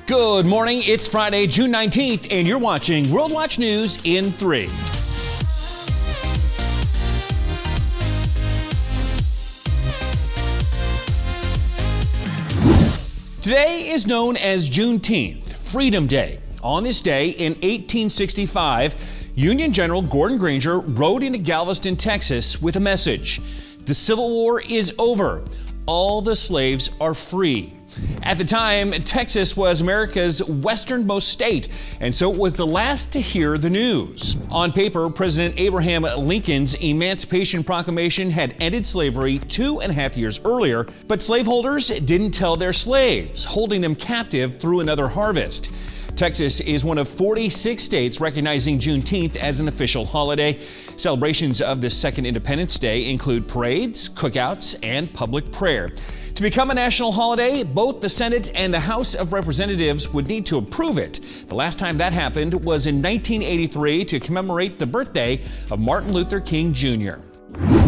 Good morning. It's Friday, June 19th, and you're watching World Watch News in 3. Today is known as Juneteenth, Freedom Day. On this day in 1865, Union General Gordon Granger rode into Galveston, Texas with a message. The Civil War is over. All the slaves are free. At the time, Texas was America's westernmost state, and so it was the last to hear the news. On paper, President Abraham Lincoln's Emancipation Proclamation had ended slavery 2.5 years earlier, but slaveholders didn't tell their slaves, holding them captive through another harvest. Texas is one of 46 states recognizing Juneteenth as an official holiday. Celebrations of the Second Independence Day include parades, cookouts, and public prayer. To become a national holiday, both the Senate and the House of Representatives would need to approve it. The last time that happened was in 1983 to commemorate the birthday of Martin Luther King Jr.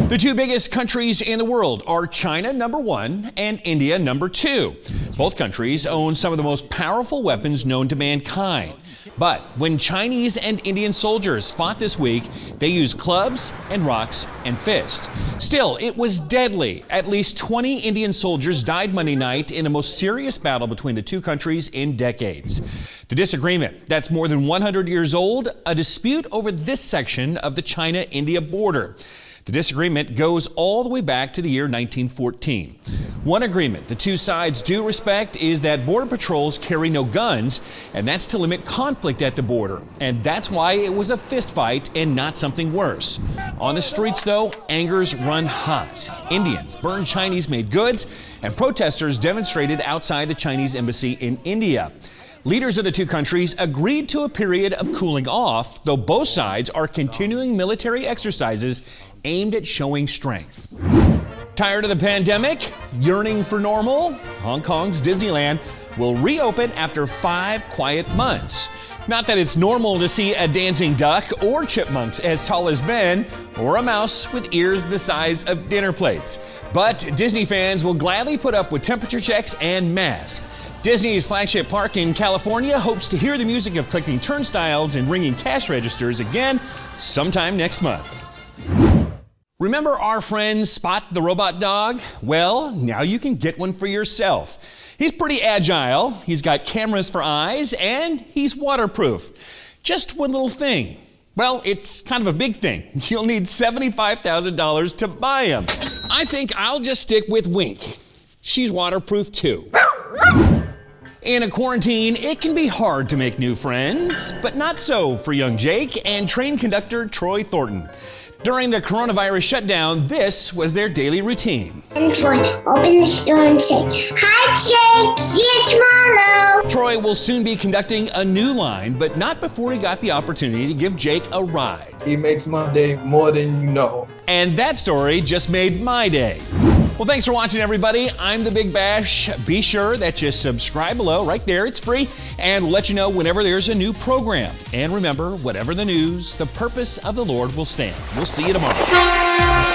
The two biggest countries in the world are China, number 1, and India, number 2. Both countries own some of the most powerful weapons known to mankind. But when Chinese and Indian soldiers fought this week, they used clubs and rocks and fists. Still, it was deadly. At least 20 Indian soldiers died Monday night in the most serious battle between the two countries in decades. The disagreement, that's more than 100 years old, a dispute over this section of the China-India border. The disagreement goes all the way back to the year 1914. One agreement the two sides do respect is that border patrols carry no guns, and that's to limit conflict at the border. And that's why it was a fist fight and not something worse. On the streets, though, angers run hot. Indians burned Chinese-made goods, and protesters demonstrated outside the Chinese embassy in India. Leaders of the two countries agreed to a period of cooling off, though both sides are continuing military exercises aimed at showing strength. Tired of the pandemic? Yearning for normal? Hong Kong's Disneyland will reopen after 5 quiet months. Not that it's normal to see a dancing duck or chipmunks as tall as men or a mouse with ears the size of dinner plates. But Disney fans will gladly put up with temperature checks and masks. Disney's flagship park in California hopes to hear the music of clicking turnstiles and ringing cash registers again sometime next month. Remember our friend Spot the robot dog? Well, now you can get one for yourself. He's pretty agile, he's got cameras for eyes, and he's waterproof. Just one little thing. Well, it's kind of a big thing. You'll need $75,000 to buy him. I think I'll just stick with Wink. She's waterproof too. In a quarantine, it can be hard to make new friends, but not so for young Jake and train conductor Troy Thornton. During the coronavirus shutdown, this was their daily routine. And Troy, open the store and say, "Hi, Jake, see you tomorrow." Troy will soon be conducting a new line, but not before he got the opportunity to give Jake a ride. He makes my day more than you know. And that story just made my day. Well, thanks for watching, everybody. I'm the Big Bash. Be sure that you subscribe below, right there. It's free, and we'll let you know whenever there's a new program. And remember, whatever the news, the purpose of the Lord will stand. We'll see you tomorrow.